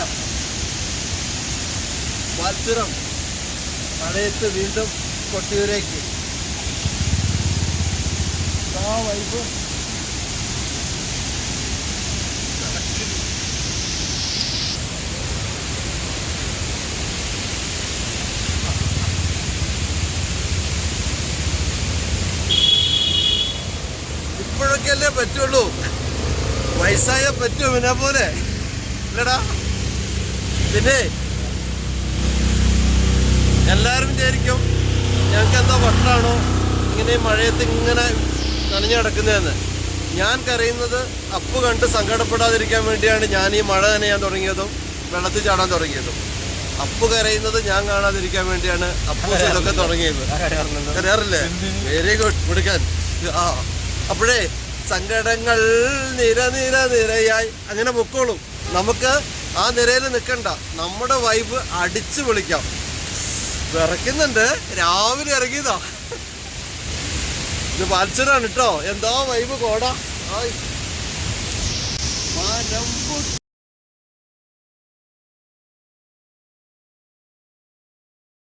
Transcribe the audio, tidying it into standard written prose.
പറയാം. പാൽച്ചുരം മഴയത്ത് വീണ്ടും കൊട്ടിയൂരേക്ക് വൈബ്. ഇപ്പോഴൊക്കെയല്ലേ പറ്റുള്ളൂ, വയസ്സായ പറ്റുമോ പിന്നെ പോലെ ഇല്ലടാ. പിന്നെ എല്ലാവരും വിചാരിക്കും ഞങ്ങൾക്ക് എന്താ വട്ടാണോ ഇങ്ങനെ മഴയത്ത് ഇങ്ങനെ നനഞ്ഞു കിടക്കുന്നതെന്ന്. ഞാൻ കരയുന്നത് അപ്പ് കണ്ട് സങ്കടപ്പെടാതിരിക്കാൻ വേണ്ടിയാണ് ഞാൻ ഈ മഴ നനയാൻ തുടങ്ങിയതും വെള്ളത്തിൽ ചാടാൻ തുടങ്ങിയതും. അപ്പ് കരയുന്നത് ഞാൻ കാണാതിരിക്കാൻ വേണ്ടിയാണ് അപ്പൂസ് ഇതൊക്കെ തുടങ്ങിയത്. കരയാറില്ലേ? വെരി ഗുഡ്, കൊടുക്കാൻ. ആ അപ്പോഴേ സങ്കടങ്ങൾ നിരയായി അങ്ങനെ പൊക്കോളും. നമുക്ക് ആ നിരയിൽ നിൽക്കണ്ട, നമ്മുടെ വൈബ് അടിച്ചു പൊളിക്കാം. വിറയ്ക്കുന്നുണ്ട്, രാവിലെ ഇറങ്ങിയതാ. ഇത് പാൽച്ചുരാണ് കേട്ടോ. എന്താ വൈബ് കോടാ.